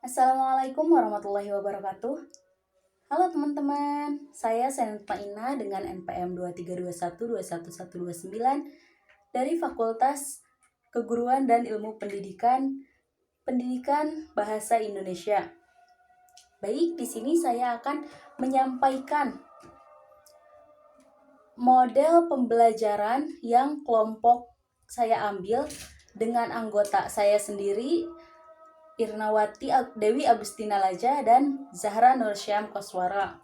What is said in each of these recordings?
Assalamualaikum warahmatullahi wabarakatuh. Halo teman-teman, saya Senetma Ina dengan NPM 23212129 dari Fakultas Keguruan dan Ilmu Pendidikan Bahasa Indonesia. Baik, di sini saya akan menyampaikan model pembelajaran yang kelompok saya ambil dengan anggota saya sendiri, Irnawati Dewi Agustina Laja dan Zahra Nursyam Koswara.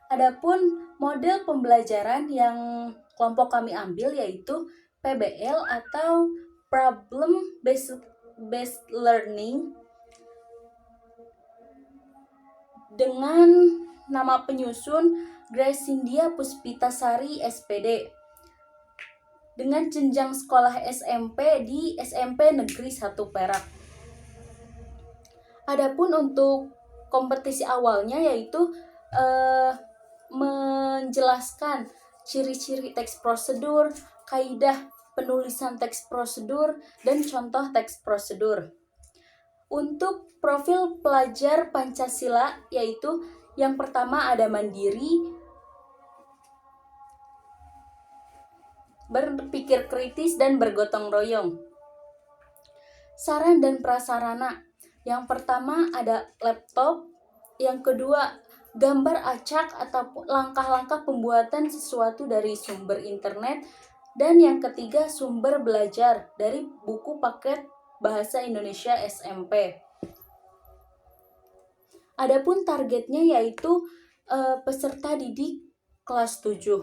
Adapun model pembelajaran yang kelompok kami ambil yaitu PBL atau Problem Based Learning dengan nama penyusun Grace Cynthia Puspitasari SPD dengan jenjang sekolah SMP di SMP Negeri 1 Perak. Adapun untuk kompetisi awalnya yaitu menjelaskan ciri-ciri teks prosedur, kaidah penulisan teks prosedur, dan contoh teks prosedur. Untuk profil pelajar Pancasila yaitu yang pertama ada mandiri, berpikir kritis, dan bergotong royong. Saran dan prasarana. Yang pertama ada laptop, yang kedua gambar acak atau langkah-langkah pembuatan sesuatu dari sumber internet, dan yang ketiga sumber belajar dari buku paket Bahasa Indonesia SMP. Adapun targetnya yaitu peserta didik kelas 7.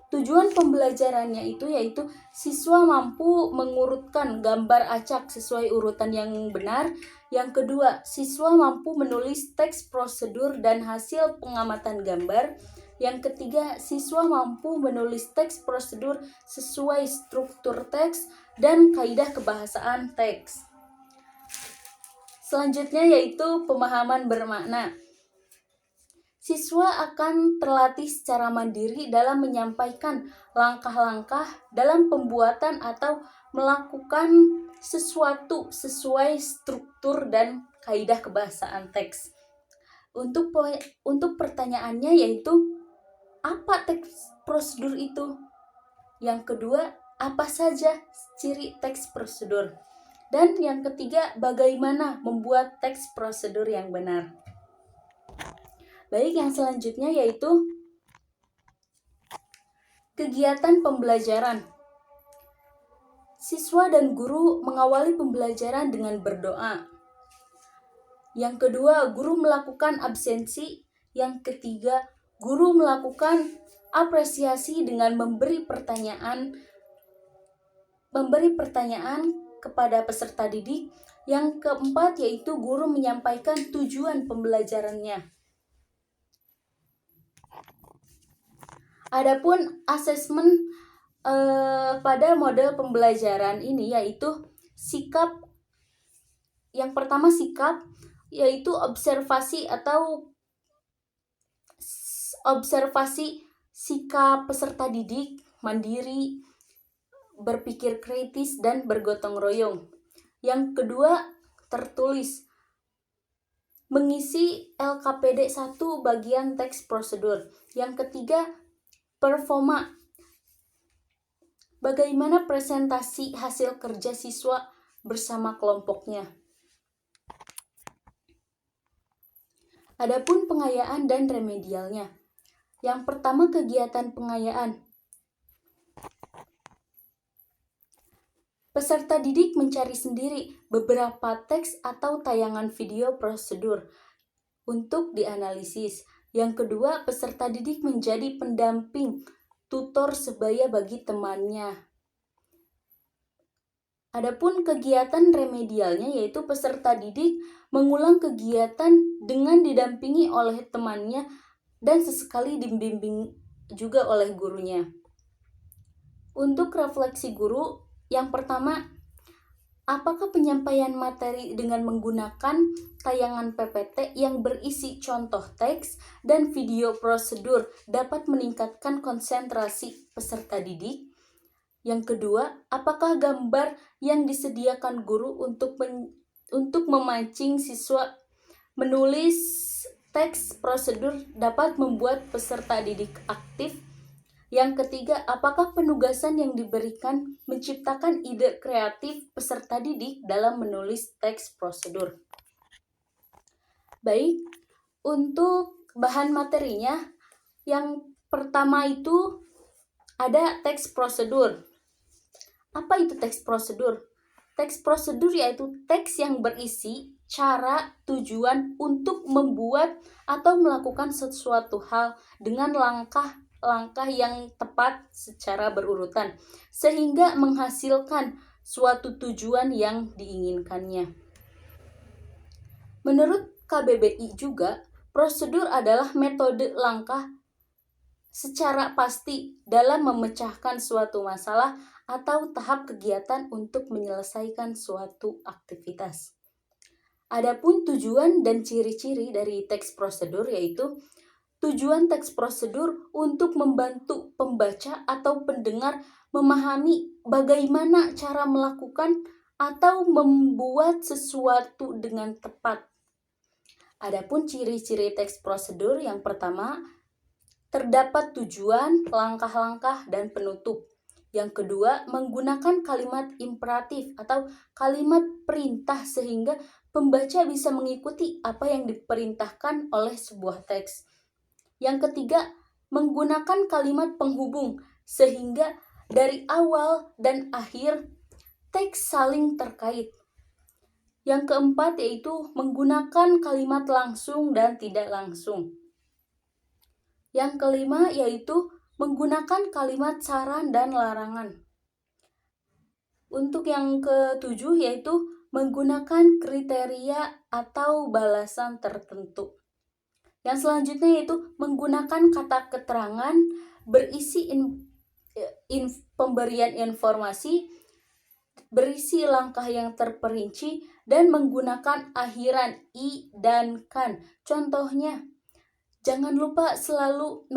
Tujuan pembelajarannya yaitu siswa mampu mengurutkan gambar acak sesuai urutan yang benar. Yang kedua, siswa mampu menulis teks prosedur dan hasil pengamatan gambar. Yang ketiga, siswa mampu menulis teks prosedur sesuai struktur teks dan kaidah kebahasaan teks. Selanjutnya yaitu pemahaman bermakna. Siswa akan terlatih secara mandiri dalam menyampaikan langkah-langkah dalam pembuatan atau melakukan sesuatu sesuai struktur dan kaidah kebahasaan teks. Untuk pertanyaannya yaitu, apa teks prosedur itu? Yang kedua, apa saja ciri teks prosedur? Dan yang ketiga, bagaimana membuat teks prosedur yang benar? Baik, yang selanjutnya yaitu kegiatan pembelajaran. Siswa dan guru mengawali pembelajaran dengan berdoa. Yang kedua, guru melakukan absensi. Yang ketiga, guru melakukan apresiasi dengan memberi pertanyaan kepada peserta didik. Yang keempat yaitu guru menyampaikan tujuan pembelajarannya. Adapun asesmen pada model pembelajaran ini yaitu sikap. Yang pertama sikap yaitu observasi sikap peserta didik, mandiri, berpikir kritis, dan bergotong royong. Yang kedua tertulis, mengisi LKPD 1 bagian teks prosedur. Yang ketiga performa, bagaimana presentasi hasil kerja siswa bersama kelompoknya. Adapun pengayaan dan remedialnya. Yang pertama kegiatan pengayaan. Peserta didik mencari sendiri beberapa teks atau tayangan video prosedur untuk dianalisis. Yang kedua, peserta didik menjadi pendamping tutor sebaya bagi temannya. Adapun kegiatan remedialnya yaitu peserta didik mengulang kegiatan dengan didampingi oleh temannya dan sesekali dibimbing juga oleh gurunya. Untuk refleksi guru, yang pertama, apakah penyampaian materi dengan menggunakan tayangan PPT yang berisi contoh teks dan video prosedur dapat meningkatkan konsentrasi peserta didik? Yang kedua, apakah gambar yang disediakan guru untuk untuk memancing siswa menulis teks prosedur dapat membuat peserta didik aktif. Yang ketiga, apakah penugasan yang diberikan menciptakan ide kreatif peserta didik dalam menulis teks prosedur? Baik, untuk bahan materinya, yang pertama itu ada teks prosedur. Apa itu teks prosedur? Teks prosedur yaitu teks yang berisi cara, tujuan untuk membuat atau melakukan sesuatu hal dengan langkah-langkah yang tepat secara berurutan, sehingga menghasilkan suatu tujuan yang diinginkannya. Menurut KBBI juga, prosedur adalah metode langkah secara pasti dalam memecahkan suatu masalah atau tahap kegiatan untuk menyelesaikan suatu aktivitas. Adapun tujuan dan ciri-ciri dari teks prosedur yaitu tujuan teks prosedur untuk membantu pembaca atau pendengar memahami bagaimana cara melakukan atau membuat sesuatu dengan tepat. Adapun ciri-ciri teks prosedur yang pertama, terdapat tujuan, langkah-langkah, dan penutup. Yang kedua, menggunakan kalimat imperatif atau kalimat perintah sehingga pembaca bisa mengikuti apa yang diperintahkan oleh sebuah teks. Yang ketiga, menggunakan kalimat penghubung sehingga dari awal dan akhir teks saling terkait. Yang keempat yaitu menggunakan kalimat langsung dan tidak langsung. Yang kelima yaitu menggunakan kalimat saran dan larangan. Untuk yang ketujuh yaitu menggunakan kriteria atau balasan tertentu. Yang selanjutnya yaitu menggunakan kata keterangan berisi pemberian informasi, berisi langkah yang terperinci, dan menggunakan akhiran i dan kan. Contohnya, jangan lupa selalu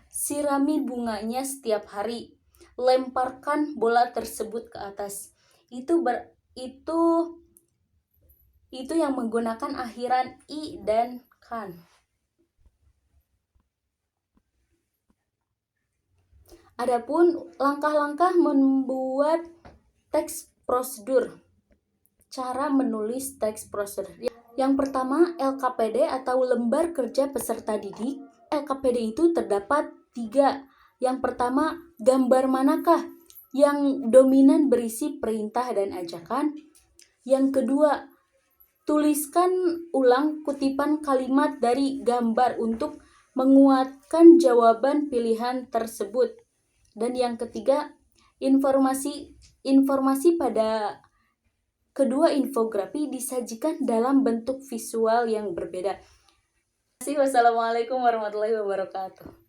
sirami bunganya setiap hari. Lemparkan bola tersebut ke atas. Itu yang menggunakan akhiran i dan kan. Adapun langkah-langkah membuat teks prosedur. Cara menulis teks prosedur. Yang pertama, LKPD atau lembar kerja peserta didik. LKPD itu terdapat 3. Yang pertama, gambar manakah yang dominan berisi perintah dan ajakan. Yang kedua, tuliskan ulang kutipan kalimat dari gambar untuk menguatkan jawaban pilihan tersebut. Dan yang ketiga, informasi pada kedua infografi disajikan dalam bentuk visual yang berbeda. Wassalamualaikum warahmatullahi wabarakatuh.